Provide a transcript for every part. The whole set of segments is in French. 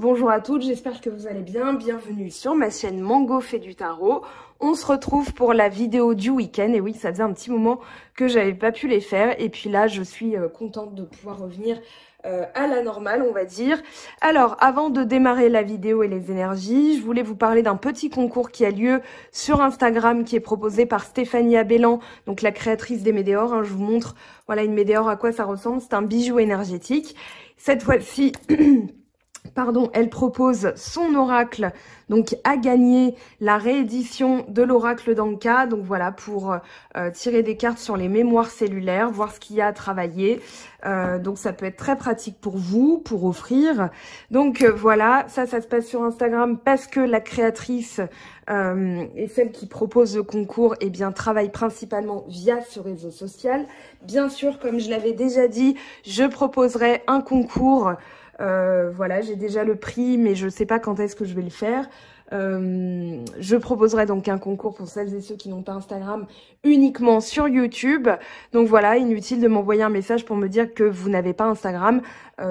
bonjour à toutes, j'espère que vous allez bien. Bienvenue sur ma chaîne Mango fait du tarot. On se retrouve pour la vidéo du week-end. Et oui, ça faisait un petit moment que j'avais pas pu les faire. Et puis là, je suis contente de pouvoir revenir à la normale, on va dire. Alors, avant de démarrer la vidéo et les énergies, je voulais vous parler d'un petit concours qui a lieu sur Instagram, qui est proposé par Stéphanie Abellan, donc la créatrice des Médéors. Hein. Je vous montre, voilà, une Médéor, à quoi ça ressemble. C'est un bijou énergétique. Cette fois-ci... Pardon, elle propose son oracle, donc à gagner la réédition de l'oracle d'Anka. Donc voilà, pour tirer des cartes sur les mémoires cellulaires, voir ce qu'il y a à travailler. Donc ça peut être très pratique pour vous, pour offrir. Donc voilà, ça se passe sur Instagram parce que la créatrice et celle qui propose le concours, eh bien, travaille principalement via ce réseau social. Bien sûr, comme je l'avais déjà dit, je proposerai un concours. Voilà, j'ai déjà le prix, mais je ne sais pas quand est-ce que je vais le faire. Je proposerai donc un concours pour celles et ceux qui n'ont pas Instagram uniquement sur YouTube. Donc voilà, inutile de m'envoyer un message pour me dire que vous n'avez pas Instagram.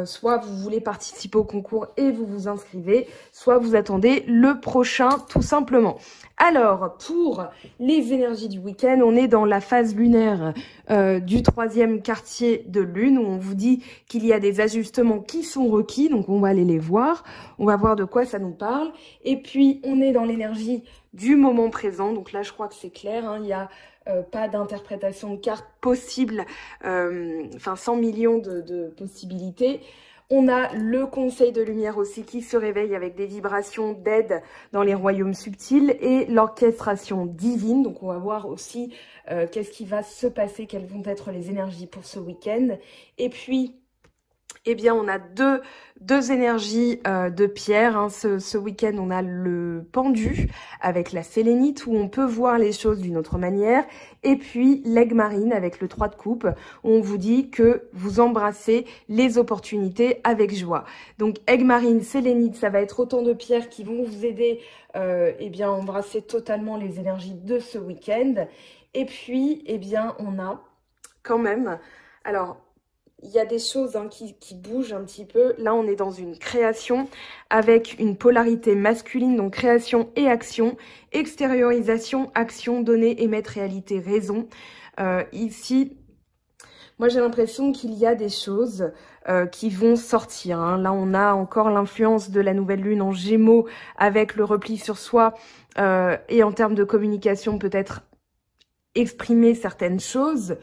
Soit vous voulez participer au concours et vous vous inscrivez, soit vous attendez le prochain tout simplement. Alors, pour les énergies du week-end, on est dans la phase lunaire du 3e quartier de lune, où on vous dit qu'il y a des ajustements qui sont requis, donc on va aller les voir, on va voir de quoi ça nous parle. Et puis, on est dans l'énergie du moment présent, donc là, je crois que c'est clair, hein, il y a pas d'interprétation de cartes possible, enfin 100 millions de possibilités. On a le conseil de lumière aussi qui se réveille avec des vibrations d'aide dans les royaumes subtils et l'orchestration divine. Donc on va voir aussi qu'est-ce qui va se passer, quelles vont être les énergies pour ce week-end. Et puis, eh bien, on a deux énergies de pierre. Hein. Ce week-end, on a le pendu avec la sélénite où on peut voir les choses d'une autre manière. Et puis, l'aigle marine avec le 3 de coupe où on vous dit que vous embrassez les opportunités avec joie. Donc, aigle marine, sélénite, ça va être autant de pierres qui vont vous aider eh bien, à embrasser totalement les énergies de ce week-end. Et puis, eh bien, on a quand même... Alors... Il y a des choses hein, qui bougent un petit peu. Là, on est dans une création avec une polarité masculine, donc création et action, extériorisation, action, donner, émettre, réalité, raison. Ici, moi, j'ai l'impression qu'il y a des choses qui vont sortir. Hein. Là, on a encore l'influence de la nouvelle lune en Gémeaux avec le repli sur soi et en termes de communication, peut-être exprimer certaines choses.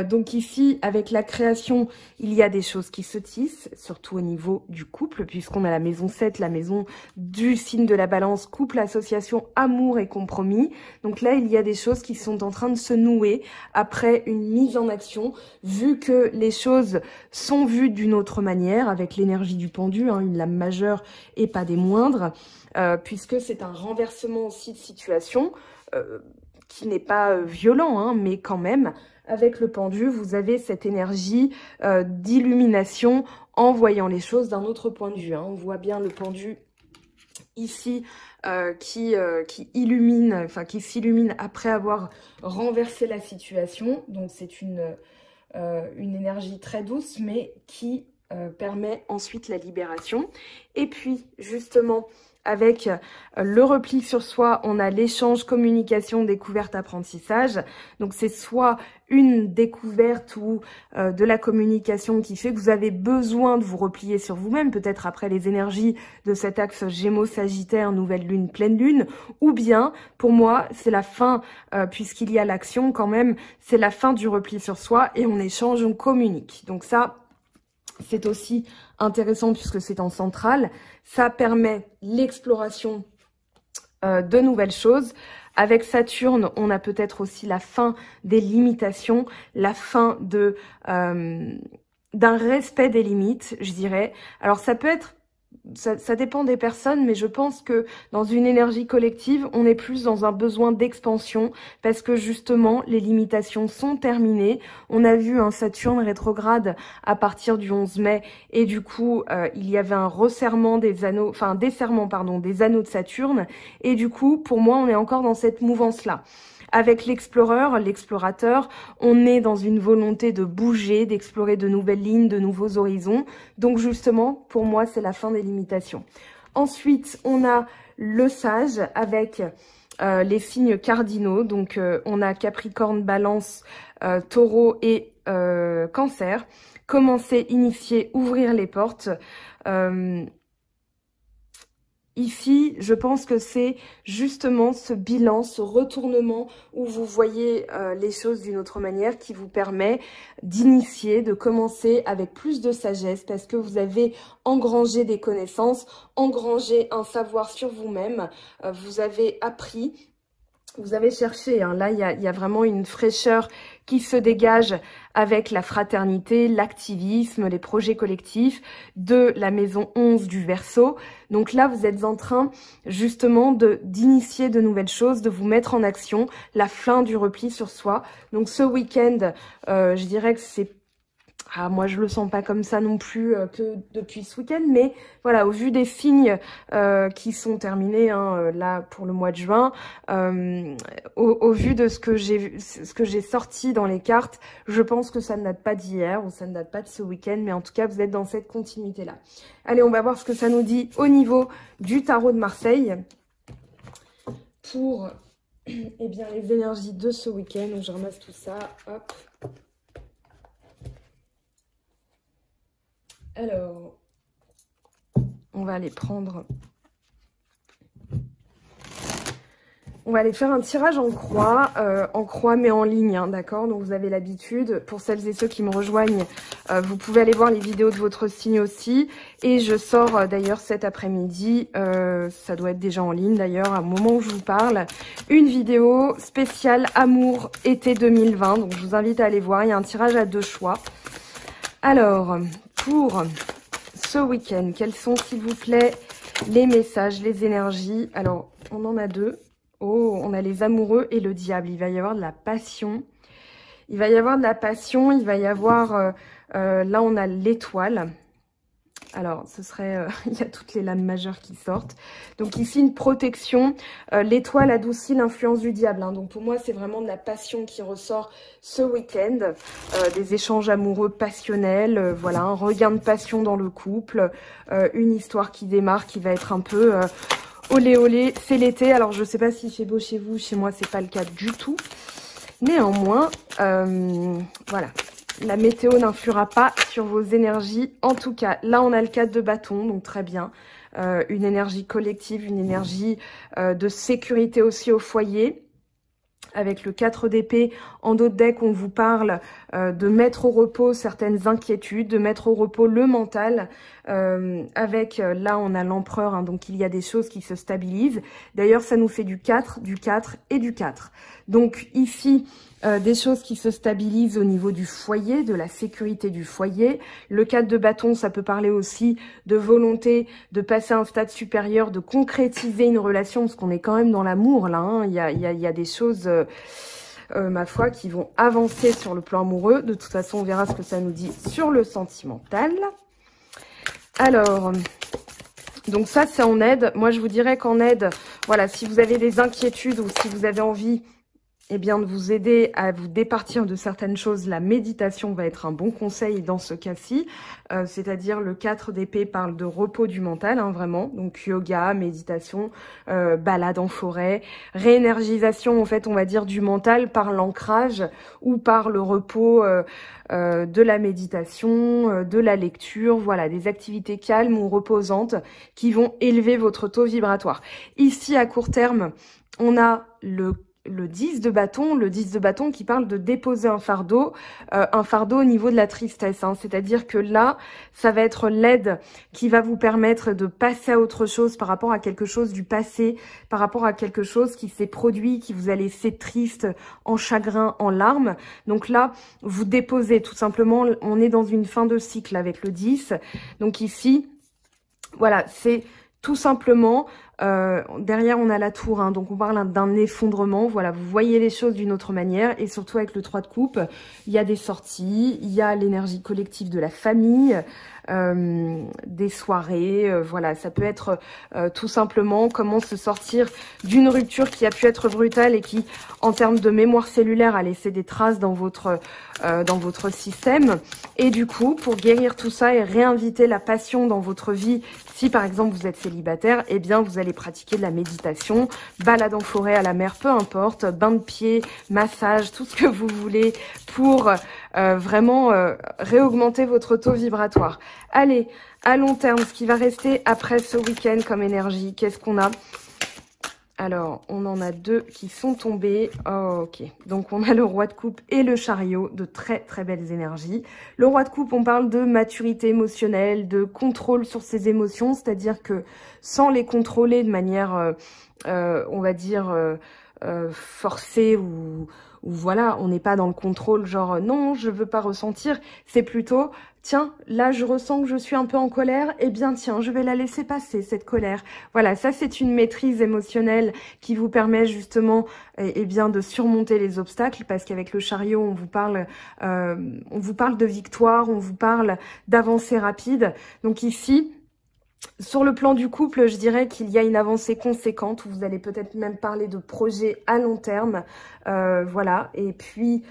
Donc ici, avec la création, il y a des choses qui se tissent, surtout au niveau du couple, puisqu'on a la maison 7, la maison du signe de la balance, couple, association, amour et compromis. Donc là, il y a des choses qui sont en train de se nouer après une mise en action, vu que les choses sont vues d'une autre manière, avec l'énergie du pendu, hein, une lame majeure et pas des moindres, puisque c'est un renversement aussi de situation, qui n'est pas violent, hein, mais quand même, avec le pendu, vous avez cette énergie d'illumination en voyant les choses d'un autre point de vue. Hein. On voit bien le pendu ici qui illumine, enfin qui s'illumine après avoir renversé la situation. Donc c'est une énergie très douce, mais qui permet ensuite la libération. Et puis, justement... Avec le repli sur soi, on a l'échange, communication, découverte, apprentissage. Donc, c'est soit une découverte ou de la communication qui fait que vous avez besoin de vous replier sur vous-même, peut-être après les énergies de cet axe Gémeaux-Sagittaire, nouvelle lune, pleine lune. Ou bien, pour moi, c'est la fin, puisqu'il y a l'action quand même, c'est la fin du repli sur soi et on échange, on communique. Donc ça... C'est aussi intéressant puisque c'est en centrale. Ça permet l'exploration de nouvelles choses. Avec Saturne, on a peut-être aussi la fin des limitations, la fin de d'un respect des limites, je dirais. Alors ça peut être... Ça dépend des personnes, mais je pense que dans une énergie collective, on est plus dans un besoin d'expansion parce que justement, les limitations sont terminées. On a vu un Saturne rétrograde à partir du 11 mai et du coup, il y avait un resserrement des anneaux, enfin un desserrement, pardon, des anneaux de Saturne. Et du coup, pour moi, on est encore dans cette mouvance-là. Avec l'explorateur, on est dans une volonté de bouger, d'explorer de nouvelles lignes, de nouveaux horizons. Donc justement, pour moi, c'est la fin des limitations. Ensuite, on a le Sage avec les signes cardinaux. Donc, on a Capricorne, Balance, Taureau et Cancer. Commencer, initier, ouvrir les portes. Ici, je pense que c'est justement ce bilan, ce retournement où vous voyez les choses d'une autre manière qui vous permet d'initier, de commencer avec plus de sagesse parce que vous avez engrangé des connaissances, engrangé un savoir sur vous-même, vous avez appris. Vous avez cherché, hein. Là il y a vraiment une fraîcheur qui se dégage avec la fraternité, l'activisme, les projets collectifs de la maison 11 du Verseau. Donc là, vous êtes en train justement d'initier de nouvelles choses, de vous mettre en action, la fin du repli sur soi. Donc ce week-end, je dirais que c'est... Ah, moi, je le sens pas comme ça non plus que depuis ce week-end, mais voilà, au vu des signes qui sont terminés hein, là pour le mois de juin, au vu de ce que j'ai sorti dans les cartes, je pense que ça ne date pas d'hier ou ça ne date pas de ce week-end, mais en tout cas, vous êtes dans cette continuité-là. Allez, on va voir ce que ça nous dit au niveau du tarot de Marseille pour eh bien, les énergies de ce week-end. Donc, je ramasse tout ça, hop. Alors, on va aller prendre... On va aller faire un tirage en croix mais en ligne, hein, d'accord? Donc vous avez l'habitude. Pour celles et ceux qui me rejoignent, vous pouvez aller voir les vidéos de votre signe aussi. Et je sors d'ailleurs cet après-midi, ça doit être déjà en ligne d'ailleurs, au moment où je vous parle, une vidéo spéciale Amour été 2020. Donc je vous invite à aller voir, il y a un tirage à 2 choix. Alors... Pour ce week-end, quels sont, s'il vous plaît, les messages, les énergies? Alors, on en a 2. Oh, on a les amoureux et le diable. Il va y avoir de la passion. Il va y avoir de la passion. Il va y avoir... là, on a l'étoile. Alors, ce serait... il y a toutes les lames majeures qui sortent. Donc ici, une protection. L'étoile adoucit l'influence du diable. Hein. Donc pour moi, c'est vraiment de la passion qui ressort ce week-end. Des échanges amoureux passionnels. Voilà, un regain de passion dans le couple. Une histoire qui démarre, qui va être un peu... olé olé, c'est l'été. Alors, je ne sais pas s'il fait beau chez vous. Chez moi, c'est pas le cas du tout. Néanmoins, voilà. La météo n'influera pas sur vos énergies. En tout cas, là, on a le 4 de bâton, donc très bien. Une énergie collective, une énergie de sécurité aussi au foyer. Avec le 4 d'épée, en dos de deck, on vous parle de mettre au repos certaines inquiétudes, de mettre au repos le mental. Là, on a l'empereur, hein, donc il y a des choses qui se stabilisent. D'ailleurs, ça nous fait du 4 et du 4. Donc ici, des choses qui se stabilisent au niveau du foyer, de la sécurité du foyer. Le 4 de bâton, ça peut parler aussi de volonté de passer à un stade supérieur, de concrétiser une relation, parce qu'on est quand même dans l'amour là. Hein. Il y a des choses, ma foi, qui vont avancer sur le plan amoureux. De toute façon, on verra ce que ça nous dit sur le sentimental. Alors... Donc ça, c'est en aide. Moi, je vous dirais qu'en aide, voilà, si vous avez des inquiétudes ou si vous avez envie... eh bien, de vous aider à vous départir de certaines choses, la méditation va être un bon conseil dans ce cas-ci. C'est-à-dire le 4 d'épée parle de repos du mental, hein, vraiment. Donc yoga, méditation, balade en forêt, réénergisation, en fait, on va dire du mental par l'ancrage ou par le repos de la méditation, de la lecture. Voilà, des activités calmes ou reposantes qui vont élever votre taux vibratoire. Ici, à court terme, on a le 10 de bâton qui parle de déposer un fardeau au niveau de la tristesse. Hein. C'est-à-dire que là, ça va être l'aide qui va vous permettre de passer à autre chose par rapport à quelque chose du passé, par rapport à quelque chose qui s'est produit, qui vous a laissé triste, en chagrin, en larmes. Donc là, vous déposez tout simplement, on est dans une fin de cycle avec le 10. Donc ici, voilà, c'est tout simplement... derrière on a la tour, hein, donc on parle d'un effondrement. Voilà, vous voyez les choses d'une autre manière. Et surtout avec le 3 de coupe, il y a des sorties, il y a l'énergie collective de la famille, des soirées, voilà, ça peut être tout simplement comment se sortir d'une rupture qui a pu être brutale et qui, en termes de mémoire cellulaire, a laissé des traces dans votre système. Et du coup, pour guérir tout ça et réinviter la passion dans votre vie, si par exemple vous êtes célibataire, eh bien vous allez pratiquer de la méditation, balade en forêt, à la mer, peu importe, bain de pied, massage, tout ce que vous voulez pour vraiment réaugmenter votre taux vibratoire. Allez, à long terme, ce qui va rester après ce week-end comme énergie, qu'est-ce qu'on a ? Alors, on en a deux qui sont tombés. Oh, ok. Donc, on a le roi de coupe et le chariot, de très, très belles énergies. Le roi de coupe, on parle de maturité émotionnelle, de contrôle sur ses émotions, c'est-à-dire que sans les contrôler de manière, on va dire, forcée ou voilà, on n'est pas dans le contrôle, genre non, je veux pas ressentir. C'est plutôt, tiens, là je ressens que je suis un peu en colère, eh bien tiens, je vais la laisser passer, cette colère. Voilà, ça c'est une maîtrise émotionnelle qui vous permet justement bien de surmonter les obstacles, parce qu'avec le chariot, on vous parle de victoire, on vous parle d'avancée rapide. Donc ici, sur le plan du couple, je dirais qu'il y a une avancée conséquente. Vous allez peut-être même parler de projets à long terme. Voilà. Et puis,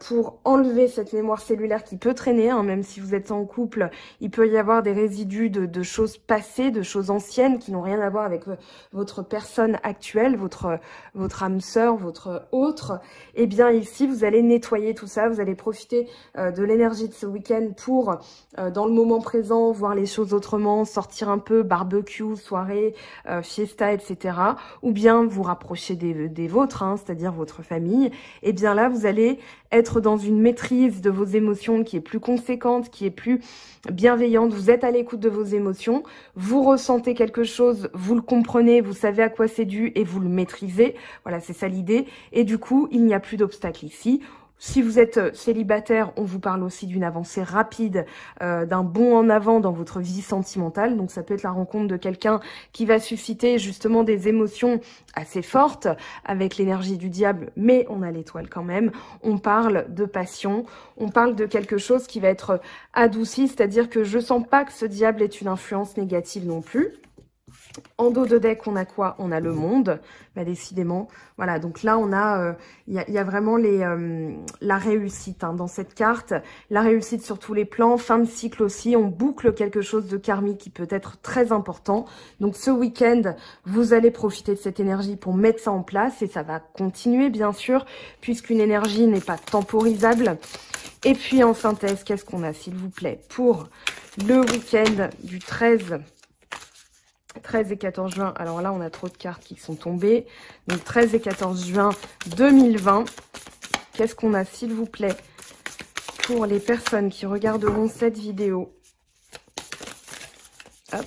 pour enlever cette mémoire cellulaire qui peut traîner, hein, même si vous êtes en couple, il peut y avoir des résidus de choses passées, de choses anciennes qui n'ont rien à voir avec votre personne actuelle, votre âme sœur, votre autre. Eh bien ici, vous allez nettoyer tout ça, vous allez profiter de l'énergie de ce week-end pour, dans le moment présent, voir les choses autrement, sortir un peu, barbecue, soirée, fiesta, etc. Ou bien vous rapprocher des vôtres, hein, c'est-à-dire votre famille. Eh bien là, vous allez être dans une maîtrise de vos émotions qui est plus conséquente, qui est plus bienveillante. Vous êtes à l'écoute de vos émotions, vous ressentez quelque chose, vous le comprenez, vous savez à quoi c'est dû et vous le maîtrisez. Voilà, c'est ça l'idée. Et du coup, il n'y a plus d'obstacle ici. Si vous êtes célibataire, on vous parle aussi d'une avancée rapide, d'un bond en avant dans votre vie sentimentale. Donc ça peut être la rencontre de quelqu'un qui va susciter justement des émotions assez fortes avec l'énergie du diable, mais on a l'étoile quand même. On parle de passion, on parle de quelque chose qui va être adouci, c'est-à-dire que je sens pas que ce diable est une influence négative non plus. En dos de deck, on a quoi? On a le monde, bah, décidément. Voilà, donc là, on a, il y a vraiment la réussite hein, dans cette carte. La réussite sur tous les plans, fin de cycle aussi. On boucle quelque chose de karmique qui peut être très important. Donc ce week-end, vous allez profiter de cette énergie pour mettre ça en place. Et ça va continuer, bien sûr, puisqu'une énergie n'est pas temporisable. Et puis en synthèse, qu'est-ce qu'on a, s'il vous plaît, pour le week-end du 13 et 14 juin, alors là on a trop de cartes qui sont tombées, donc 13 et 14 juin 2020, qu'est-ce qu'on a s'il vous plaît pour les personnes qui regarderont cette vidéo? Hop.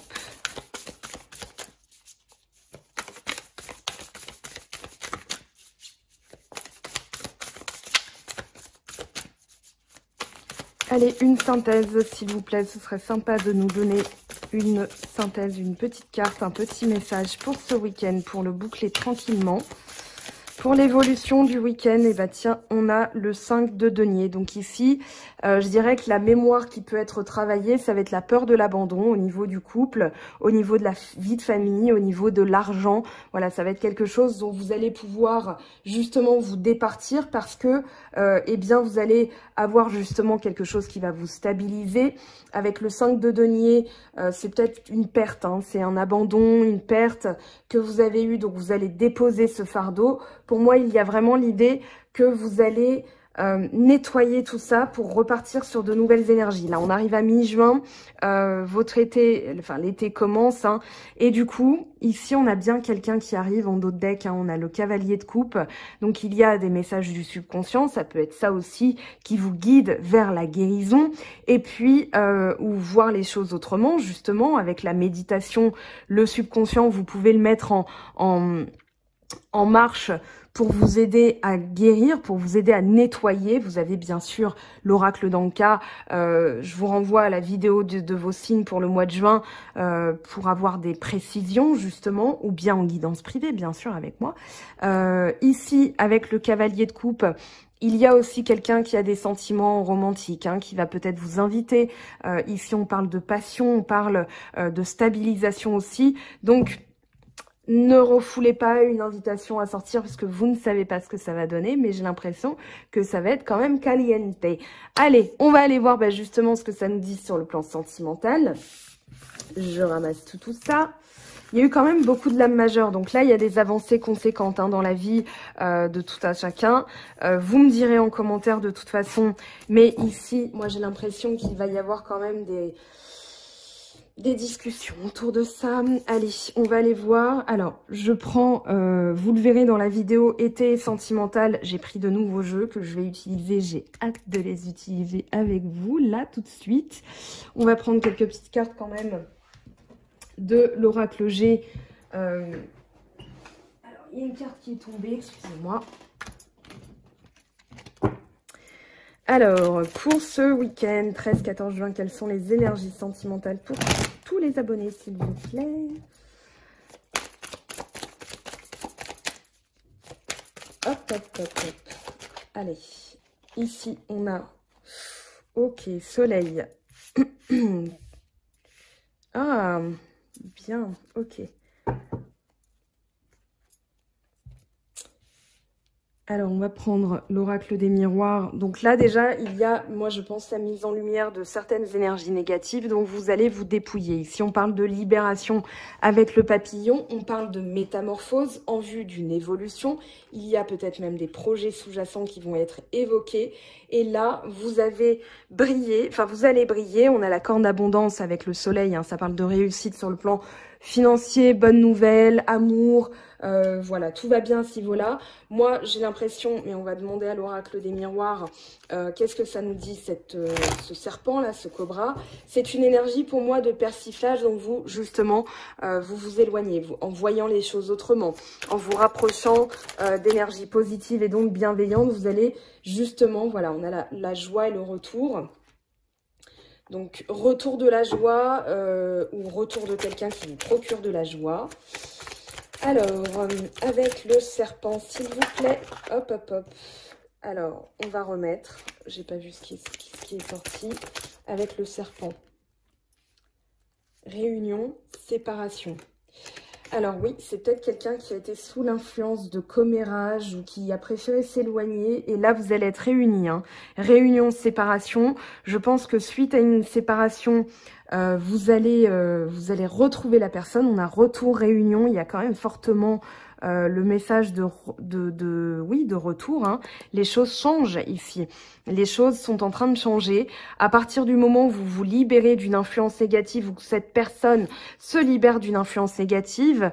Allez, une synthèse s'il vous plaît, ce serait sympa de nous donner une synthèse, une petite carte, un petit message pour ce week-end, pour le boucler tranquillement. Pour l'évolution du week-end, eh ben tiens, on a le 5 de denier. Donc ici, je dirais que la mémoire qui peut être travaillée, ça va être la peur de l'abandon au niveau du couple, au niveau de la vie de famille, au niveau de l'argent. Voilà, ça va être quelque chose dont vous allez pouvoir justement vous départir parce que, eh bien, vous allez avoir justement quelque chose qui va vous stabiliser. Avec le 5 de denier, c'est peut-être une perte, hein, c'est un abandon, une perte que vous avez eue, donc vous allez déposer ce fardeau. Pour moi, il y a vraiment l'idée que vous allez nettoyer tout ça pour repartir sur de nouvelles énergies. Là, on arrive à mi-juin, votre été, enfin l'été commence, hein, et du coup, ici, on a bien quelqu'un qui arrive en dos de deck, hein, on a le cavalier de coupe, donc il y a des messages du subconscient, ça peut être ça aussi qui vous guide vers la guérison, et puis, ou voir les choses autrement, justement, avec la méditation, le subconscient, vous pouvez le mettre en marche pour vous aider à guérir, pour vous aider à nettoyer. Vous avez bien sûr l'oracle d'Anka. Je vous renvoie à la vidéo de vos signes pour le mois de juin pour avoir des précisions justement, ou bien en guidance privée bien sûr avec moi. Ici avec le cavalier de coupe, il y a aussi quelqu'un qui a des sentiments romantiques, hein, qui va peut-être vous inviter. Ici on parle de passion, on parle de stabilisation aussi. Donc ne refoulez pas une invitation à sortir parce que vous ne savez pas ce que ça va donner, mais j'ai l'impression que ça va être quand même caliente. Allez, on va aller voir justement ce que ça nous dit sur le plan sentimental. Je ramasse tout ça. Il y a eu quand même beaucoup de lames majeures, donc là il y a des avancées conséquentes hein, dans la vie de tout un chacun. Vous me direz en commentaire de toute façon, mais ici, moi j'ai l'impression qu'il va y avoir quand même des discussions autour de ça. Allez, on va aller voir. Alors, je prends, vous le verrez dans la vidéo été sentimental, j'ai pris de nouveaux jeux que je vais utiliser. J'ai hâte de les utiliser avec vous, là, tout de suite. On va prendre quelques petites cartes quand même de l'oracle G. Alors, il y a une carte qui est tombée, excusez-moi. Alors, pour ce week-end, 13-14 juin, quelles sont les énergies sentimentales pour tous les abonnés, s'il vous plaît? Hop, hop, hop, hop. Allez, ici, on a... Ok, soleil. Ah, bien, ok. Alors, on va prendre l'oracle des miroirs. Donc là, déjà, il y a, moi, je pense, la mise en lumière de certaines énergies négatives. Donc, vous allez vous dépouiller. Ici, on parle de libération avec le papillon. On parle de métamorphose en vue d'une évolution. Il y a peut-être même des projets sous-jacents qui vont être évoqués. Et là, vous avez brillé, enfin, vous allez briller. On a la corne d'abondance avec le soleil. Hein, ça parle de réussite sur le plan financier, bonne nouvelle, amour, voilà, tout va bien à ce niveau-là. Moi, j'ai l'impression, mais on va demander à l'oracle des miroirs, qu'est-ce que ça nous dit, ce serpent-là, ce cobra. C'est une énergie pour moi de persiflage, donc vous, justement, vous vous éloignez, en voyant les choses autrement, en vous rapprochant d'énergie positive et donc bienveillante, vous allez justement, voilà, on a la joie et le retour. Donc, retour de la joie ou retour de quelqu'un qui vous procure de la joie. Alors, avec le serpent, s'il vous plaît. Hop, hop, hop. Alors, on va remettre. J'ai pas vu ce qui est sorti. Avec le serpent. Réunion, séparation. Alors oui, c'est peut-être quelqu'un qui a été sous l'influence de commérage ou qui a préféré s'éloigner. Et là, vous allez être réunis. Hein. Réunion, séparation. Je pense que suite à une séparation, vous allez retrouver la personne. On a retour, réunion. Il y a quand même fortement le message de retour. Hein. Les choses changent ici. Les choses sont en train de changer. À partir du moment où vous vous libérez d'une influence négative ou que cette personne se libère d'une influence négative,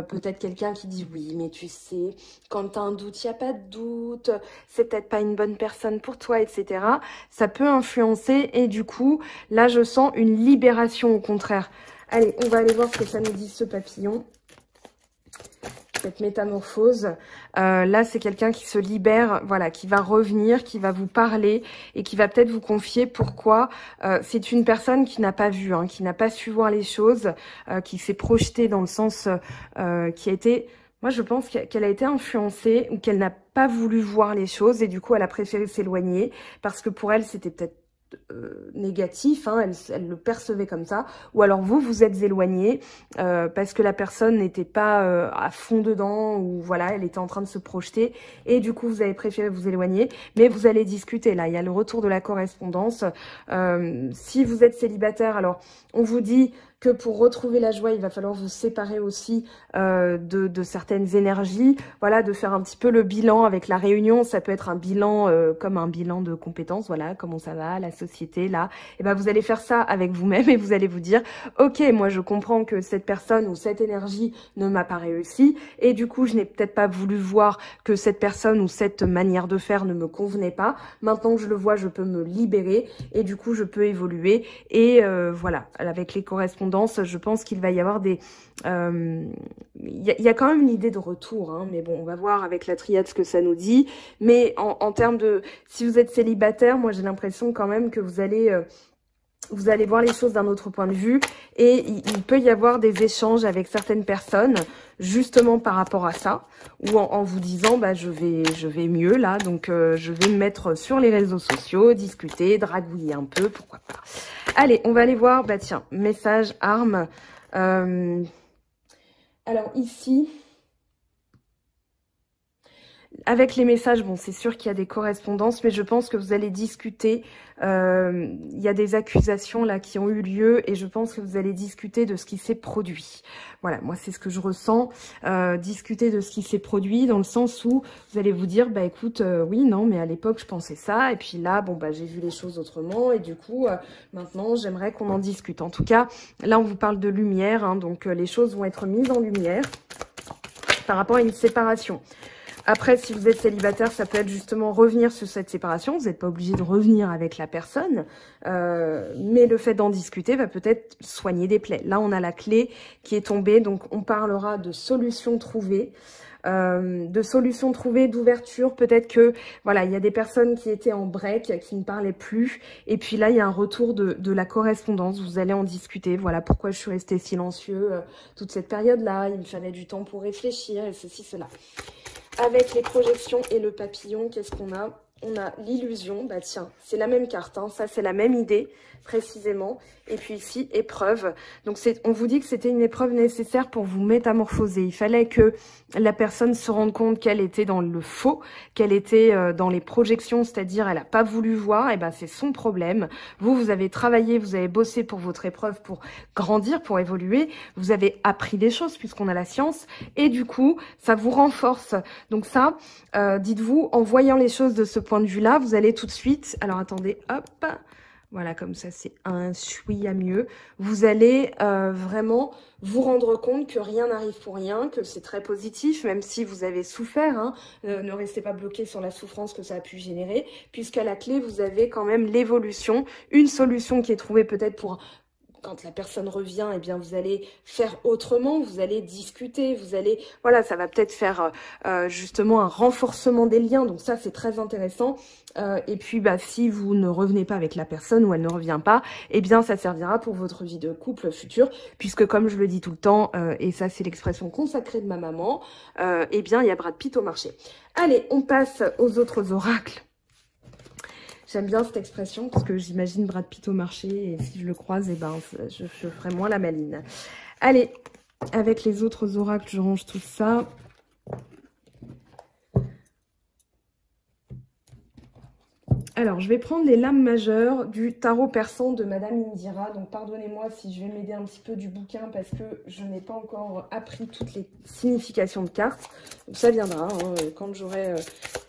peut-être quelqu'un qui dit oui, mais tu sais, quand tu as un doute, il n'y a pas de doute, c'est peut-être pas une bonne personne pour toi, etc. Ça peut influencer et du coup, là, je sens une libération au contraire. Allez, on va aller voir ce que ça nous dit ce papillon. Cette métamorphose, là c'est quelqu'un qui se libère, voilà, qui va revenir, qui va vous parler et qui va peut-être vous confier pourquoi. C'est une personne qui n'a pas vu, hein, qui n'a pas su voir les choses, qui s'est projetée dans le sens qui a été, moi je pense qu'elle a été influencée ou qu'elle n'a pas voulu voir les choses et du coup elle a préféré s'éloigner parce que pour elle c'était peut-être négatif, hein, elle le percevait comme ça, ou alors vous êtes éloigné parce que la personne n'était pas à fond dedans, ou voilà, elle était en train de se projeter, et du coup vous avez préféré vous éloigner, mais vous allez discuter, là, il y a le retour de la correspondance. Si vous êtes célibataire, alors on vous dit que pour retrouver la joie, il va falloir vous séparer aussi de certaines énergies, voilà, de faire un petit peu le bilan avec la réunion. Ça peut être un bilan comme un bilan de compétences, voilà, comment ça va, la société, là. Et ben vous allez faire ça avec vous-même et vous allez vous dire, ok, moi je comprends que cette personne ou cette énergie ne m'a pas réussi et du coup je n'ai peut-être pas voulu voir que cette personne ou cette manière de faire ne me convenait pas. Maintenant que je le vois, je peux me libérer et du coup je peux évoluer et voilà, avec les correspondances correspondance, je pense qu'il va y avoir des... Il y a quand même une idée de retour, hein, mais bon, on va voir avec la triade ce que ça nous dit. Mais en termes de... Si vous êtes célibataire, moi j'ai l'impression quand même que vous allez voir les choses d'un autre point de vue et il peut y avoir des échanges avec certaines personnes justement par rapport à ça ou en vous disant bah je vais mieux là, donc je vais me mettre sur les réseaux sociaux, discuter, dragouiller un peu, pourquoi pas. Allez, on va aller voir, bah tiens, message, arme. Alors ici... Avec les messages, bon, c'est sûr qu'il y a des correspondances, mais je pense que vous allez discuter. Il y a des accusations là qui ont eu lieu et je pense que vous allez discuter de ce qui s'est produit. Voilà, moi c'est ce que je ressens. Discuter de ce qui s'est produit dans le sens où vous allez vous dire, bah écoute, oui, non, mais à l'époque je pensais ça et puis là, bon bah j'ai vu les choses autrement et du coup maintenant j'aimerais qu'on en discute. En tout cas, là on vous parle de lumière, hein, donc les choses vont être mises en lumière par rapport à une séparation. Après, si vous êtes célibataire, ça peut être justement revenir sur cette séparation. Vous n'êtes pas obligé de revenir avec la personne, mais le fait d'en discuter va peut-être soigner des plaies. Là, on a la clé qui est tombée, donc on parlera de solutions trouvées. D'ouverture, peut-être que voilà, il y a des personnes qui étaient en break, qui ne parlaient plus, et puis là il y a un retour de la correspondance, vous allez en discuter, voilà pourquoi je suis restée silencieux toute cette période-là, il me fallait du temps pour réfléchir, et ceci, cela. Avec les projections et le papillon, qu'est-ce qu'on a? On a l'illusion, bah tiens, c'est la même carte, hein, ça c'est la même idée précisément. Et puis ici, épreuve. Donc on vous dit que c'était une épreuve nécessaire pour vous métamorphoser. Il fallait que la personne se rende compte qu'elle était dans le faux, qu'elle était dans les projections, c'est-à-dire elle n'a pas voulu voir, et ben c'est son problème. Vous avez travaillé, vous avez bossé pour votre épreuve, pour grandir, pour évoluer. Vous avez appris des choses puisqu'on a la science et du coup, ça vous renforce. Donc ça, dites-vous, en voyant les choses de ce point de vue-là, vous allez tout de suite... Alors attendez, hop, voilà, comme ça c'est un chouïa mieux. Vous allez vraiment vous rendre compte que rien n'arrive pour rien, que c'est très positif, même si vous avez souffert. Hein, ne restez pas bloqué sur la souffrance que ça a pu générer, puisqu'à la clé, vous avez quand même l'évolution, une solution qui est trouvée peut-être pour... Quand la personne revient, eh bien, vous allez faire autrement, vous allez discuter, vous allez... Voilà, ça va peut-être faire justement un renforcement des liens. Donc ça, c'est très intéressant. Et puis, bah, si vous ne revenez pas avec la personne ou elle ne revient pas, eh bien, ça servira pour votre vie de couple future. Puisque, comme je le dis tout le temps, et ça, c'est l'expression consacrée de ma maman, eh bien, il y a Brad Pitt au marché. Allez, on passe aux autres oracles. J'aime bien cette expression parce que j'imagine Brad Pitt au marché et si je le croise, eh ben, je ferai moins la maline. Allez, avec les autres oracles, je range tout ça. Alors, je vais prendre les lames majeures du tarot persan de Madame Indira. Donc, pardonnez-moi si je vais m'aider un petit peu du bouquin parce que je n'ai pas encore appris toutes les significations de cartes. Donc, ça viendra. Hein. Quand j'aurai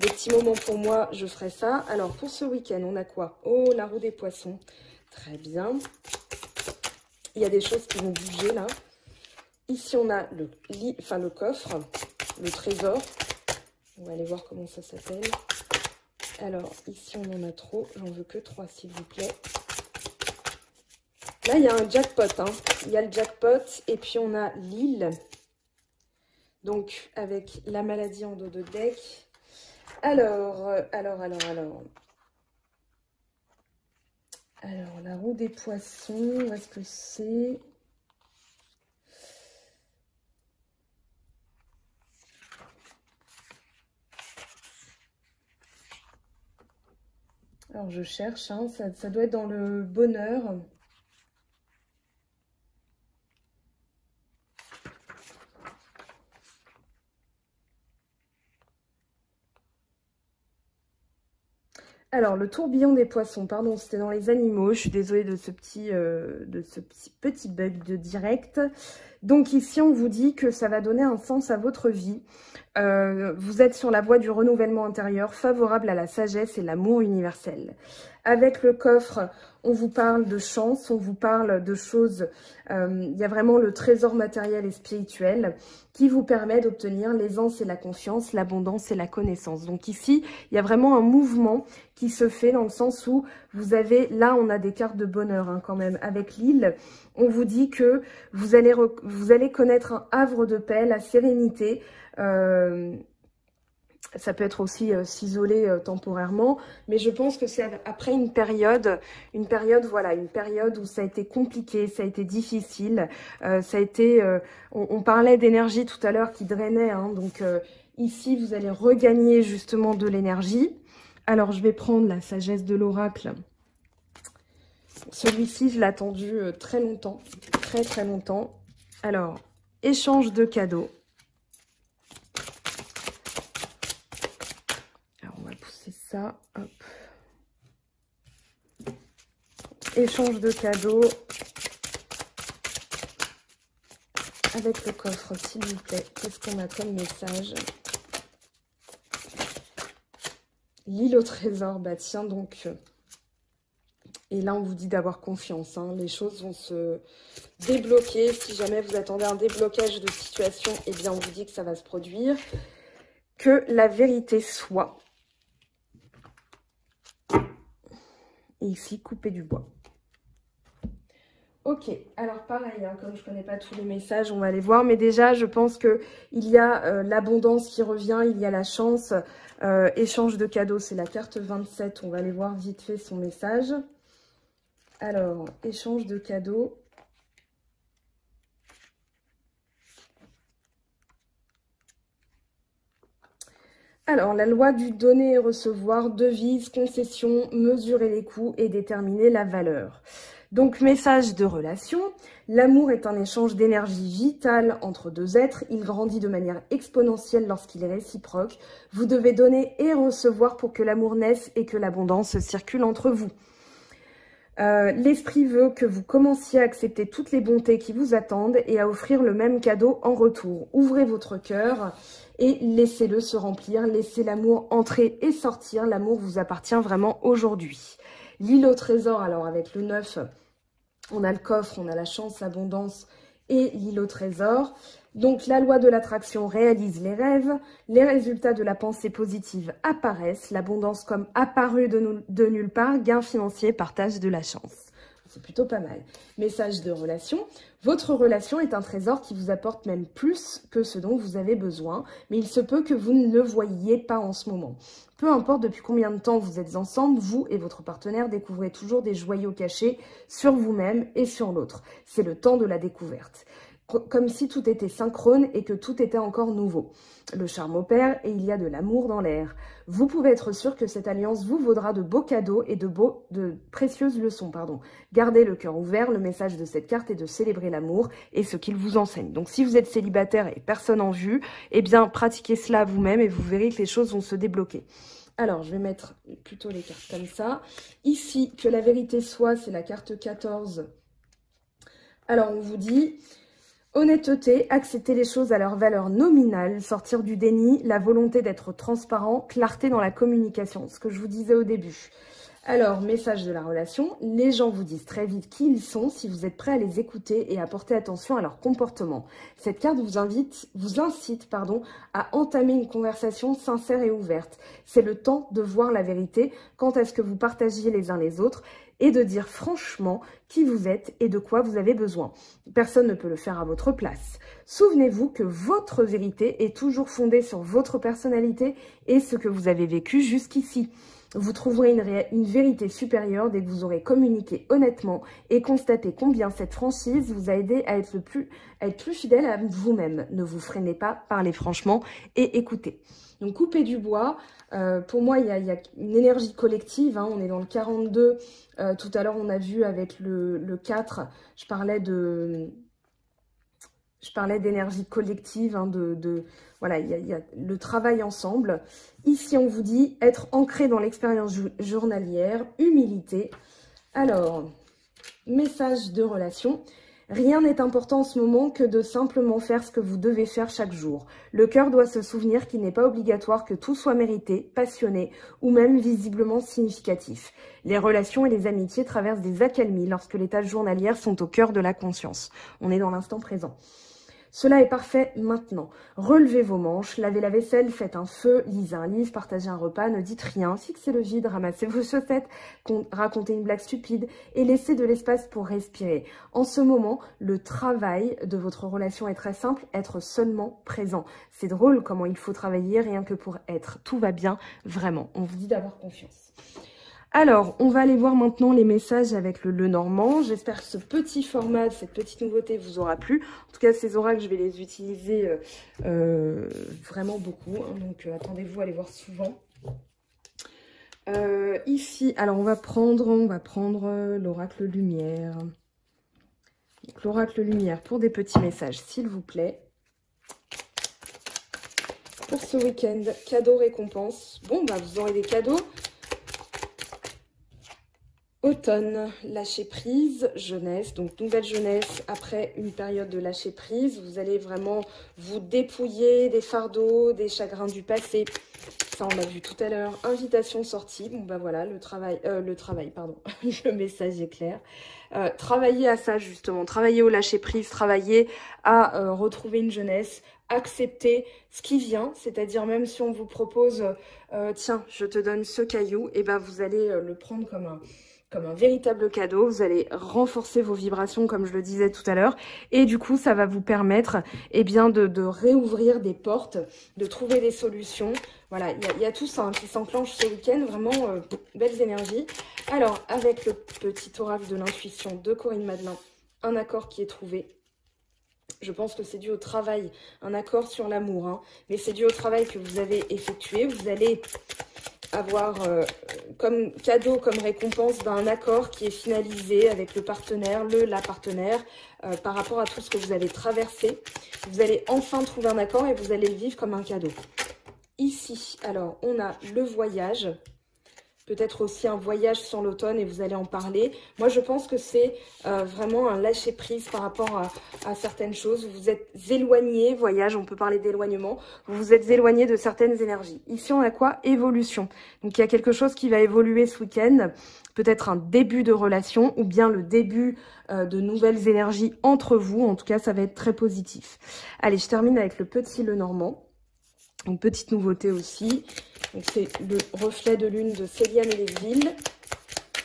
des petits moments pour moi, je ferai ça. Alors, pour ce week-end, on a quoi? Oh, la roue des poissons. Très bien. Il y a des choses qui vont bouger là. Ici, on a le coffre, le trésor. On va aller voir comment ça s'appelle. Alors, ici, on en a trop. J'en veux que 3, s'il vous plaît. Là, il y a un jackpot. Hein. Il y a le jackpot. Et puis, on a l'île. Donc, avec la maladie en dos de deck. Alors, la roue des poissons, où est-ce que c'est? Alors, je cherche, hein, ça doit être dans le bonheur. Alors, le tourbillon des poissons, pardon, c'était dans les animaux. Je suis désolée de ce petit bug de direct. Donc ici, on vous dit que ça va donner un sens à votre vie. Vous êtes sur la voie du renouvellement intérieur, favorable à la sagesse et l'amour universel. Avec le coffre, on vous parle de chance, on vous parle de choses, il y a vraiment le trésor matériel et spirituel qui vous permet d'obtenir l'aisance et la confiance, l'abondance et la connaissance. Donc ici, il y a vraiment un mouvement qui se fait dans le sens où vous avez, là on a des cartes de bonheur hein, quand même. Avec l'île, on vous dit que vous allez connaître un havre de paix, la sérénité. Ça peut être aussi s'isoler temporairement, mais je pense que c'est après une période, voilà, une période où ça a été compliqué, ça a été difficile, ça a été, on parlait d'énergie tout à l'heure qui drainait, hein, donc ici vous allez regagner justement de l'énergie. Alors je vais prendre la sagesse de l'oracle. Celui-ci je l'ai attendu très longtemps, très longtemps. Alors, échange de cadeaux. Ça, hop. Échange de cadeaux avec le coffre, s'il vous plaît. Qu'est-ce qu'on a comme message? L'île au trésor, bah tiens donc. Et là, on vous dit d'avoir confiance. Hein. Les choses vont se débloquer. Si jamais vous attendez un déblocage de situation, eh bien, on vous dit que ça va se produire. Que la vérité soit. Et ici, couper du bois. Ok, alors pareil, hein, comme je ne connais pas tous les messages, on va les voir. Mais déjà, je pense qu'il y a l'abondance qui revient, il y a la chance. Échange de cadeaux, c'est la carte 27. On va aller voir vite fait son message. Alors, échange de cadeaux. Alors, la loi du donner et recevoir, devise, concession, mesurer les coûts et déterminer la valeur. Donc, message de relation. L'amour est un échange d'énergie vitale entre deux êtres. Il grandit de manière exponentielle lorsqu'il est réciproque. Vous devez donner et recevoir pour que l'amour naisse et que l'abondance circule entre vous. L'esprit veut que vous commenciez à accepter toutes les bontés qui vous attendent et à offrir le même cadeau en retour. Ouvrez votre cœur et laissez-le se remplir. Laissez l'amour entrer et sortir. L'amour vous appartient vraiment aujourd'hui. L'île au trésor, alors avec le 9, on a le coffre, on a la chance, l'abondance et l'île au trésor. Donc, la loi de l'attraction réalise les rêves, les résultats de la pensée positive apparaissent, l'abondance comme apparue de nulle part, gain financier, partage de la chance. C'est plutôt pas mal. Message de relation. Votre relation est un trésor qui vous apporte même plus que ce dont vous avez besoin, mais il se peut que vous ne le voyiez pas en ce moment. Peu importe depuis combien de temps vous êtes ensemble, vous et votre partenaire découvrez toujours des joyaux cachés sur vous-même et sur l'autre. C'est le temps de la découverte. Comme si tout était synchrone et que tout était encore nouveau. Le charme opère et il y a de l'amour dans l'air. Vous pouvez être sûr que cette alliance vous vaudra de beaux cadeaux et de précieuses leçons. Gardez le cœur ouvert, le message de cette carte est de célébrer l'amour et ce qu'il vous enseigne. Donc si vous êtes célibataire et personne en vue, eh bien pratiquez cela vous-même et vous verrez que les choses vont se débloquer. Alors, je vais mettre plutôt les cartes comme ça. Ici, que la vérité soit, c'est la carte 14. Alors, on vous dit... Honnêteté, accepter les choses à leur valeur nominale, sortir du déni, la volonté d'être transparent, clarté dans la communication, ce que je vous disais au début. Alors, message de la relation, les gens vous disent très vite qui ils sont si vous êtes prêt à les écouter et à porter attention à leur comportement. Cette carte vous incite à entamer une conversation sincère et ouverte. C'est le temps de voir la vérité quant à ce que vous partagiez les uns les autres et de dire franchement qui vous êtes et de quoi vous avez besoin. Personne ne peut le faire à votre place. Souvenez-vous que votre vérité est toujours fondée sur votre personnalité et ce que vous avez vécu jusqu'ici. Vous trouverez une vérité supérieure dès que vous aurez communiqué honnêtement et constaté combien cette franchise vous a aidé à être plus fidèle à vous-même. Ne vous freinez pas, parlez franchement et écoutez. Donc, couper du bois, pour moi, il y a une énergie collective. Hein, on est dans le 42. Tout à l'heure, on a vu avec le 4, je parlais d'énergie collective, hein, voilà, il y a le travail ensemble. Ici, on vous dit être ancré dans l'expérience journalière, humilité. Alors, message de relation. Rien n'est important en ce moment que de simplement faire ce que vous devez faire chaque jour. Le cœur doit se souvenir qu'il n'est pas obligatoire que tout soit mérité, passionné ou même visiblement significatif. Les relations et les amitiés traversent des accalmies lorsque les tâches journalières sont au cœur de la conscience. On est dans l'instant présent. Cela est parfait maintenant. Relevez vos manches, lavez la vaisselle, faites un feu, lisez un livre, partagez un repas, ne dites rien, fixez le vide, ramassez vos chaussettes, racontez une blague stupide et laissez de l'espace pour respirer. En ce moment, le travail de votre relation est très simple, être seulement présent. C'est drôle comment il faut travailler rien que pour être. Tout va bien, vraiment. On vous dit d'avoir confiance. Alors, on va aller voir maintenant les messages avec le Lenormand. J'espère que ce petit format, cette petite nouveauté vous aura plu. En tout cas, ces oracles, je vais les utiliser vraiment beaucoup. Hein, donc, attendez-vous à les voir souvent. Ici, alors on va prendre l'oracle lumière. L'oracle lumière pour des petits messages, s'il vous plaît. Pour ce week-end, cadeaux, récompenses. Bon, bah vous aurez des cadeaux. Automne, lâcher prise, jeunesse, donc nouvelle jeunesse après une période de lâcher prise. Vous allez vraiment vous dépouiller des fardeaux, des chagrins du passé. Ça, on l'a vu tout à l'heure. Invitation sortie. Bon, bah voilà, le travail, pardon. Le message est clair. Travailler à ça, justement. Travailler au lâcher prise, travailler à retrouver une jeunesse. Accepter ce qui vient, c'est-à-dire même si on vous propose, tiens, je te donne ce caillou, et ben vous allez le prendre comme un véritable cadeau. Vous allez renforcer vos vibrations, comme je le disais tout à l'heure. Et du coup, ça va vous permettre de réouvrir des portes, de trouver des solutions. Voilà, il y a tout ça hein, qui s'enclenche ce week-end. Vraiment, belles énergies. Alors, avec le petit oracle de l'intuition de Corinne Madelin, un accord qui est trouvé. Je pense que c'est dû au travail, un accord sur l'amour. Hein, mais c'est dû au travail que vous avez effectué. Vous allez avoir comme cadeau, comme récompense, un accord qui est finalisé avec le partenaire, la partenaire, par rapport à tout ce que vous avez traversé. Vous allez enfin trouver un accord et vous allez le vivre comme un cadeau. Ici, alors, on a le voyage. Peut-être aussi un voyage sur l'automne et vous allez en parler. Moi, je pense que c'est vraiment un lâcher-prise par rapport à certaines choses. Vous vous êtes éloigné, voyage, on peut parler d'éloignement. Vous vous êtes éloigné de certaines énergies. Ici, on a quoi? Évolution. Donc, il y a quelque chose qui va évoluer ce week-end. Peut-être un début de relation ou bien le début de nouvelles énergies entre vous. En tout cas, ça va être très positif. Allez, je termine avec le petit Lenormand. Une petite nouveauté aussi. C'est le reflet de lune de Céliane et les îles.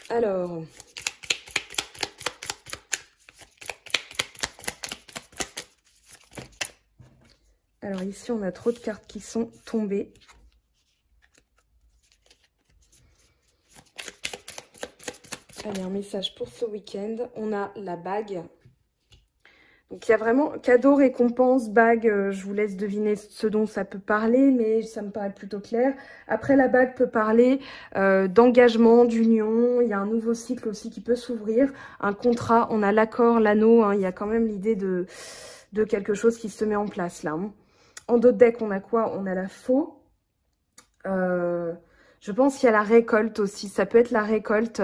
Alors, ici, on a trop de cartes qui sont tombées. Allez, un message pour ce week-end. On a la bague. Donc, il y a vraiment cadeau, récompense, bague. Je vous laisse deviner ce dont ça peut parler, mais ça me paraît plutôt clair. Après, la bague peut parler d'engagement, d'union. Il y a un nouveau cycle aussi qui peut s'ouvrir. Un contrat, on a l'accord, l'anneau. Hein, il y a quand même l'idée de quelque chose qui se met en place là. Hein. En d'autres decks, on a quoi? On a la faux. Je pense qu'il y a la récolte aussi. Ça peut être la récolte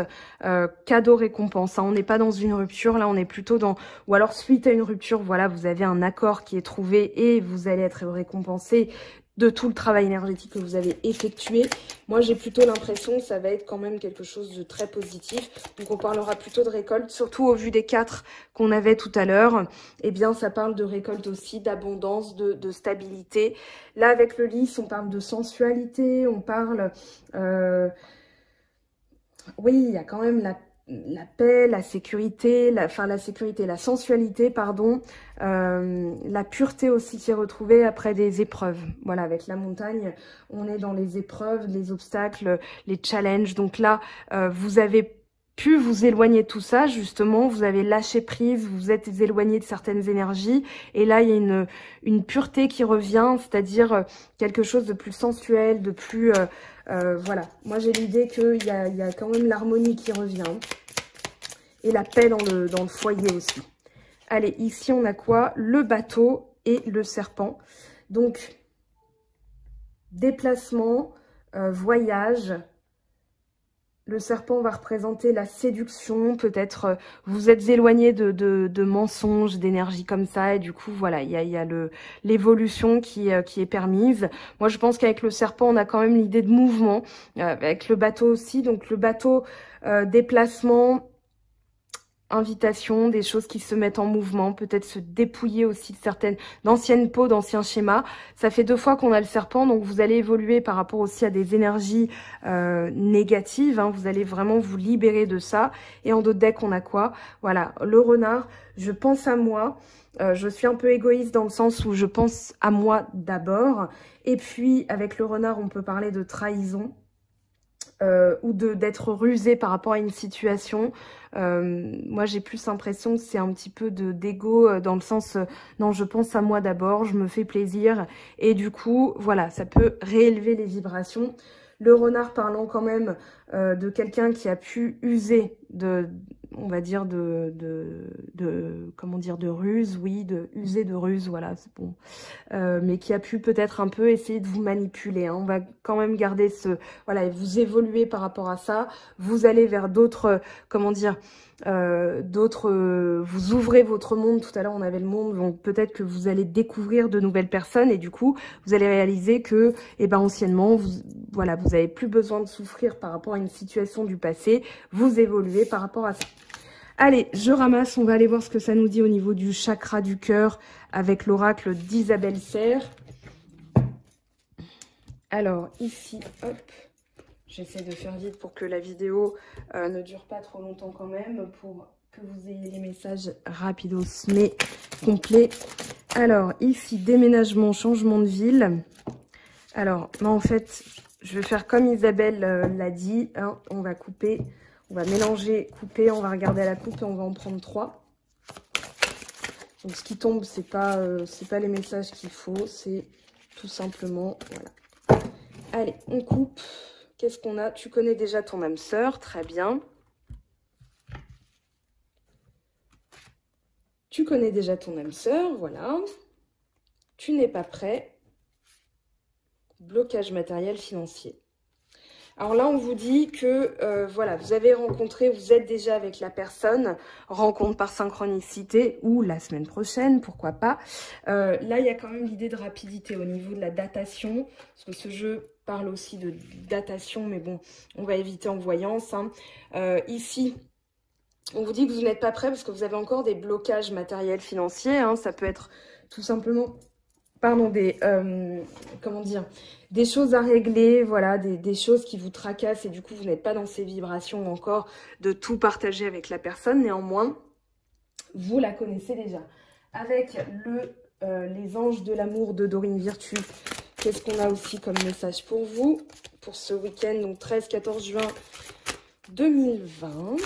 cadeau récompense. Hein. On n'est pas dans une rupture. Là, on est plutôt dans... Ou alors, suite à une rupture, voilà, vous avez un accord qui est trouvé et vous allez être récompensé de tout le travail énergétique que vous avez effectué. Moi, j'ai plutôt l'impression que ça va être quand même quelque chose de très positif. Donc, on parlera plutôt de récolte, surtout au vu des 4 qu'on avait tout à l'heure. Eh bien, ça parle de récolte aussi, d'abondance, de stabilité. Là, avec le lys, on parle de sensualité, on parle... Oui, il y a quand même la paix, la sécurité, la sensualité, pardon, la pureté aussi qui est retrouvée après des épreuves. Voilà, avec la montagne, on est dans les épreuves, les obstacles, les challenges. Donc là, vous avez pu vous éloigner de tout ça, justement, vous avez lâché prise, vous vous êtes éloigné de certaines énergies, et là, il y a une pureté qui revient, c'est-à-dire quelque chose de plus sensuel, de plus... voilà, moi j'ai l'idée qu'il y a quand même l'harmonie qui revient, et la paix dans le foyer aussi. Allez, ici on a quoi? Le bateau et le serpent. Donc, déplacement, voyage... Le serpent va représenter la séduction, peut-être vous êtes éloigné de mensonges, d'énergie comme ça, et du coup, voilà, il y a l'évolution qui est permise. Moi, je pense qu'avec le serpent, on a quand même l'idée de mouvement, avec le bateau aussi, donc le bateau, déplacement, invitation, des choses qui se mettent en mouvement, peut-être se dépouiller aussi de d'anciennes peaux, d'anciens schémas. Ça fait 2 fois qu'on a le serpent, donc vous allez évoluer par rapport aussi à des énergies négatives, hein. Vous allez vraiment vous libérer de ça. Et en d'autres decks, on a quoi? Voilà, le renard, je pense à moi. Je suis un peu égoïste dans le sens où je pense à moi d'abord. Et puis, avec le renard, on peut parler de trahison. Ou d'être rusé par rapport à une situation. Moi, j'ai plus l'impression que c'est un petit peu d'ego dans le sens, non, je pense à moi d'abord, je me fais plaisir. Et du coup, voilà, ça peut réélever les vibrations. Le renard parlant quand même de quelqu'un qui a pu user on va dire comment dire, de ruse, oui, user de ruse, voilà, c'est bon. Mais qui a pu peut-être un peu essayer de vous manipuler, hein. On va quand même garder voilà, vous évoluez par rapport à ça, vous allez vers d'autres, comment dire, vous ouvrez votre monde. Tout à l'heure on avait le monde, donc peut-être que vous allez découvrir de nouvelles personnes et du coup vous allez réaliser que anciennement voilà, vous n'avez plus besoin de souffrir par rapport à une situation du passé, vous évoluez par rapport à ça. Allez, je ramasse, on va aller voir ce que ça nous dit au niveau du chakra du cœur avec l'oracle d'Isabelle Serre. Alors ici, hop, j'essaie de faire vite pour que la vidéo ne dure pas trop longtemps quand même, pour que vous ayez les messages rapidos mais complets. Alors ici, déménagement, changement de ville. Alors, non, en fait, je vais faire comme Isabelle l'a dit, hein, on va couper, on va mélanger, couper, on va regarder à la coupe et on va en prendre 3. Donc ce qui tombe, c'est pas les messages qu'il faut, c'est tout simplement, voilà. Allez, on coupe. Qu'est-ce qu'on a? Tu connais déjà ton âme sœur, très bien. Tu connais déjà ton âme sœur, voilà. Tu n'es pas prêt. Blocage matériel financier. Alors là, on vous dit que, voilà, vous avez rencontré, vous êtes déjà avec la personne, rencontre par synchronicité, ou la semaine prochaine, pourquoi pas. Là, il y a quand même l'idée de rapidité au niveau de la datation, parce que ce jeu parle aussi de datation, mais bon, on va éviter en voyance, hein. Ici, on vous dit que vous n'êtes pas prêt parce que vous avez encore des blocages matériels financiers, hein. Ça peut être tout simplement... Pardon, comment dire, des choses à régler, voilà, des choses qui vous tracassent et du coup, vous n'êtes pas dans ces vibrations encore de tout partager avec la personne. Néanmoins, vous la connaissez déjà. Avec les anges de l'amour de Dorine Virtue, qu'est-ce qu'on a aussi comme message pour vous, pour ce week-end, donc 13-14 juin 2020.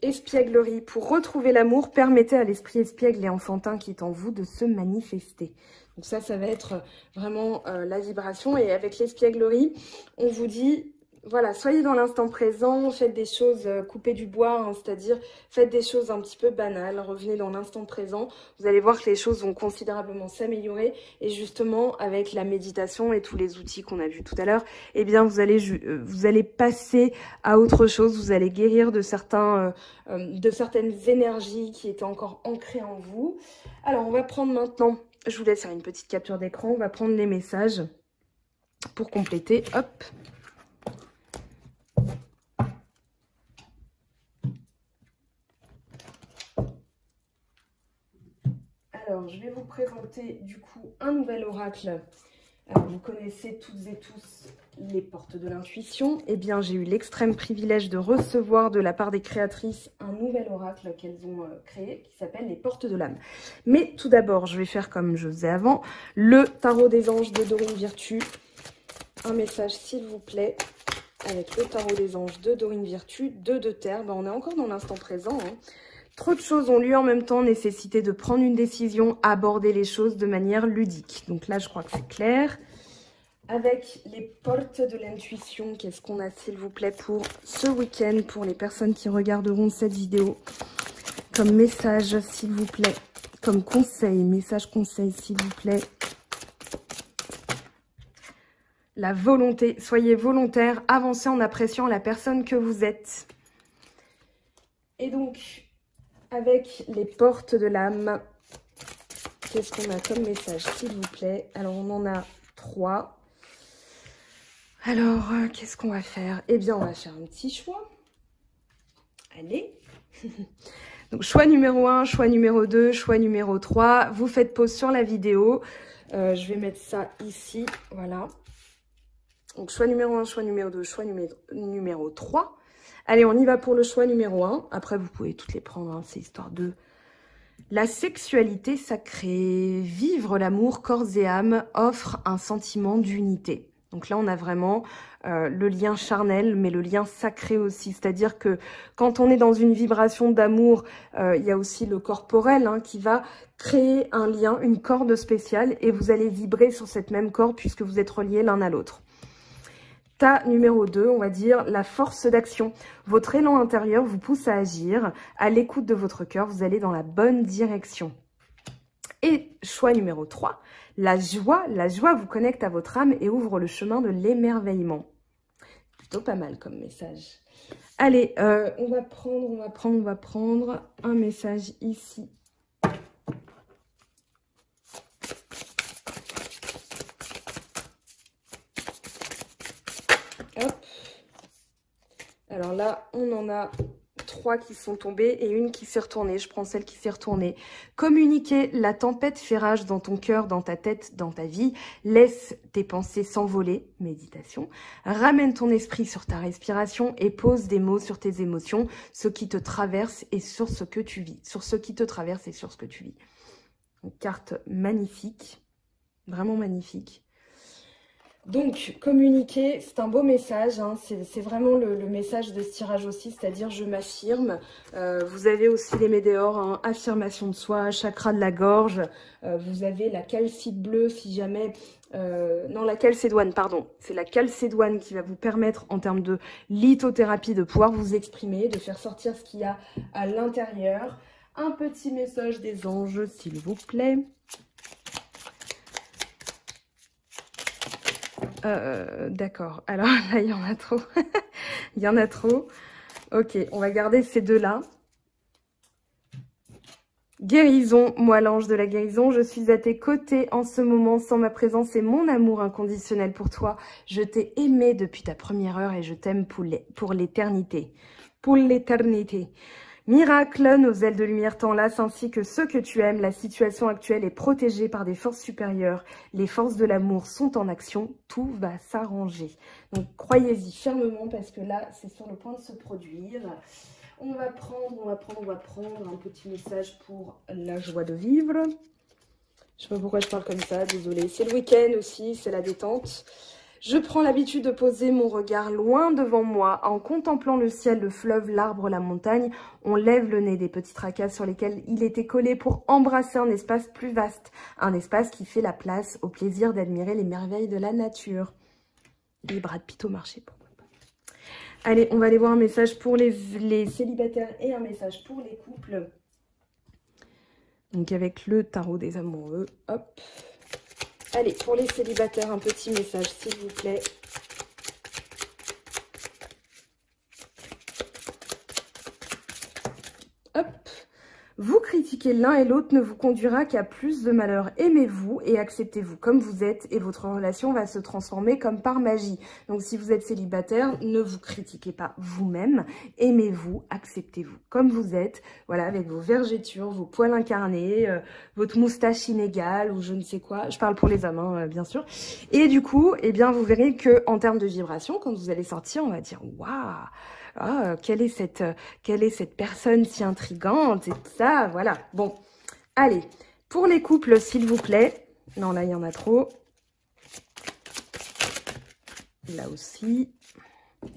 Espièglerie, pour retrouver l'amour, permettez à l'esprit espiègle et enfantin qui est en vous de se manifester. Donc ça va être vraiment la vibration. Et avec l'espièglerie, on vous dit, voilà, soyez dans l'instant présent, faites des choses, coupez du bois, hein, c'est-à-dire faites des choses un petit peu banales, revenez dans l'instant présent. Vous allez voir que les choses vont considérablement s'améliorer. Et justement, avec la méditation et tous les outils qu'on a vus tout à l'heure, eh bien, vous allez passer à autre chose, vous allez guérir de certaines énergies qui étaient encore ancrées en vous. Alors, on va prendre maintenant, je vous laisse faire une petite capture d'écran, on va prendre les messages pour compléter, hop. Alors, je vais vous présenter du coup un nouvel oracle. Alors, vous connaissez toutes et tous les portes de l'intuition. Eh bien, j'ai eu l'extrême privilège de recevoir de la part des créatrices un nouvel oracle qu'elles ont créé qui s'appelle les portes de l'âme. Mais tout d'abord, je vais faire comme je faisais avant, le tarot des anges de Dorine Virtue. Un message, s'il vous plaît, avec le tarot des anges de Dorine Virtue, 2 de terre. Ben, on est encore dans l'instant présent, hein. Trop de choses ont lieu en même temps, nécessité de prendre une décision, aborder les choses de manière ludique. Donc là, je crois que c'est clair. Avec les portes de l'intuition, qu'est-ce qu'on a, s'il vous plaît, pour ce week-end, pour les personnes qui regarderont cette vidéo? Comme message, s'il vous plaît, comme conseil, message conseil, s'il vous plaît. la volonté. Soyez volontaire, avancez en appréciant la personne que vous êtes. Et donc, avec les portes de l'âme, qu'est-ce qu'on a comme message, s'il vous plaît? Alors, on en a 3. Alors, qu'est-ce qu'on va faire? Eh bien, on va faire un petit choix. Allez. Donc, choix numéro 1, choix numéro 2, choix numéro 3. Vous faites pause sur la vidéo. Je vais mettre ça ici. Voilà. Donc, choix numéro 1, choix numéro 2, choix numéro 3. Allez, on y va pour le choix numéro 1. Après, vous pouvez toutes les prendre. Hein, c'est histoire de... La sexualité sacrée, vivre l'amour corps et âme, offre un sentiment d'unité. Donc là, on a vraiment le lien charnel, mais le lien sacré aussi. C'est-à-dire que quand on est dans une vibration d'amour, il y a aussi le corporel hein, qui va créer un lien, une corde spéciale, et vous allez vibrer sur cette même corde puisque vous êtes reliés l'un à l'autre. Tas numéro 2, on va dire la force d'action. Votre élan intérieur vous pousse à agir. À l'écoute de votre cœur, vous allez dans la bonne direction. Et choix numéro 3, la joie. La joie vous connecte à votre âme et ouvre le chemin de l'émerveillement. Plutôt pas mal comme message. Allez, on va prendre un message ici. Hop. Alors là, on en a 3 qui sont tombées et une qui s'est retournée. Je prends celle qui s'est retournée. Communiquer, la tempête fait rage dans ton cœur, dans ta tête, dans ta vie. Laisse tes pensées s'envoler, méditation. Ramène ton esprit sur ta respiration et pose des mots sur tes émotions, ce qui te traverse et sur ce que tu vis. Sur ce qui te traverse et sur ce que tu vis. Une carte magnifique, vraiment magnifique. Donc, communiquer, c'est un beau message, hein, c'est vraiment le message de ce tirage aussi, c'est-à-dire je m'affirme. Vous avez aussi les météores, hein, affirmation de soi, chakra de la gorge. Vous avez la calcite bleue si jamais... non, la calcédoine, pardon. C'est la calcédoine qui va vous permettre, en termes de lithothérapie, de pouvoir vous exprimer, de faire sortir ce qu'il y a à l'intérieur. Un petit message des anges, s'il vous plaît. D'accord, alors là il y en a trop. Il y en a trop. Ok, on va garder ces deux-là. Guérison, moi l'ange de la guérison, je suis à tes côtés en ce moment, sans ma présence et mon amour inconditionnel pour toi. Je t'ai aimé depuis ta première heure et je t'aime pour l'éternité. Pour l'éternité. Miracle, nos ailes de lumière t'enlacent ainsi que ceux que tu aimes. La situation actuelle est protégée par des forces supérieures. Les forces de l'amour sont en action. Tout va s'arranger. Donc, croyez-y fermement parce que là, c'est sur le point de se produire. On va prendre un petit message pour la joie de vivre. Je sais pas pourquoi je parle comme ça, désolée. C'est le week-end aussi, c'est la détente. Je prends l'habitude de poser mon regard loin devant moi. En contemplant le ciel, le fleuve, l'arbre, la montagne, on lève le nez des petits tracas sur lesquels il était collé pour embrasser un espace plus vaste. Un espace qui fait la place au plaisir d'admirer les merveilles de la nature. Les Brad Pitt au marché, pourquoi pas. Allez, on va aller voir un message pour les célibataires et un message pour les couples. Donc avec le tarot des amoureux, hop. Allez, pour les célibataires, un petit message, s'il vous plaît. Hop. Vous critiquer l'un et l'autre ne vous conduira qu'à plus de malheur. Aimez-vous et acceptez-vous comme vous êtes et votre relation va se transformer comme par magie. Donc si vous êtes célibataire, ne vous critiquez pas vous-même. Aimez-vous, acceptez-vous comme vous êtes. Voilà, avec vos vergetures, vos poils incarnés, votre moustache inégale ou je ne sais quoi. Je parle pour les hommes, hein, bien sûr. Et du coup, eh bien, vous verrez que en termes de vibration, quand vous allez sortir, on va dire « Waouh !» Oh, quelle est cette personne si intrigante et tout ça, voilà. Bon, allez, pour les couples, s'il vous plaît. Non, là, il y en a trop. Là aussi.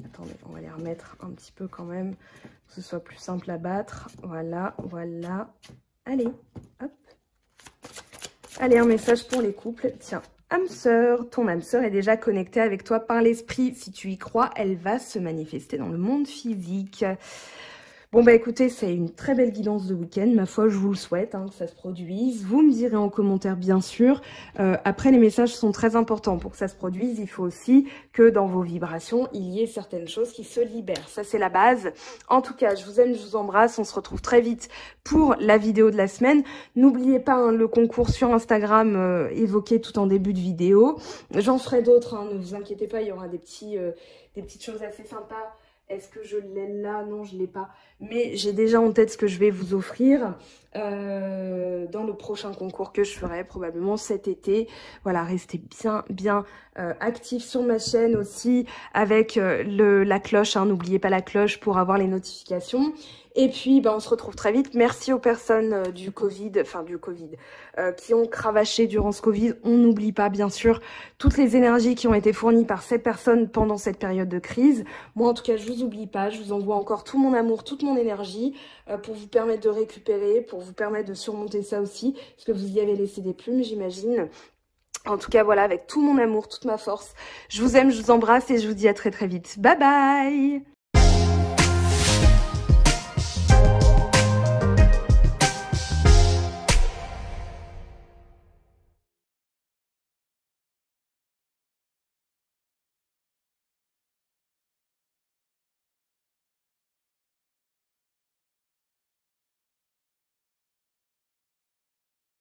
Attendez, on va les remettre un petit peu quand même, que ce soit plus simple à battre. Voilà, voilà. Allez, hop. Allez, un message pour les couples. Tiens. Âme sœur, ton âme sœur est déjà connectée avec toi par l'esprit. Si tu y crois, elle va se manifester dans le monde physique. Bon bah écoutez, c'est une très belle guidance de week-end, ma foi je vous le souhaite, hein, que ça se produise. Vous me direz en commentaire bien sûr. Après les messages sont très importants, pour que ça se produise, il faut aussi que dans vos vibrations, il y ait certaines choses qui se libèrent. Ça c'est la base. En tout cas, je vous aime, je vous embrasse, on se retrouve très vite pour la vidéo de la semaine. N'oubliez pas hein, le concours sur Instagram évoqué tout en début de vidéo. J'en ferai d'autres, hein, ne vous inquiétez pas, il y aura des petites choses assez sympas. Est-ce que je l'ai là? Non, je ne l'ai pas. Mais j'ai déjà en tête ce que je vais vous offrir dans le prochain concours que je ferai probablement cet été. Voilà, restez bien actifs sur ma chaîne aussi avec la cloche. Hein, n'oubliez pas la cloche pour avoir les notifications. Et puis, on se retrouve très vite. Merci aux personnes du Covid, qui ont cravaché durant ce Covid. On n'oublie pas, bien sûr, toutes les énergies qui ont été fournies par ces personnes pendant cette période de crise. Moi, en tout cas, je vous oublie pas. Je vous envoie encore tout mon amour, toute mon énergie pour vous permettre de récupérer, pour vous permettre de surmonter ça aussi, parce que vous y avez laissé des plumes, j'imagine. En tout cas, voilà, avec tout mon amour, toute ma force. Je vous aime, je vous embrasse et je vous dis à très très vite. Bye bye!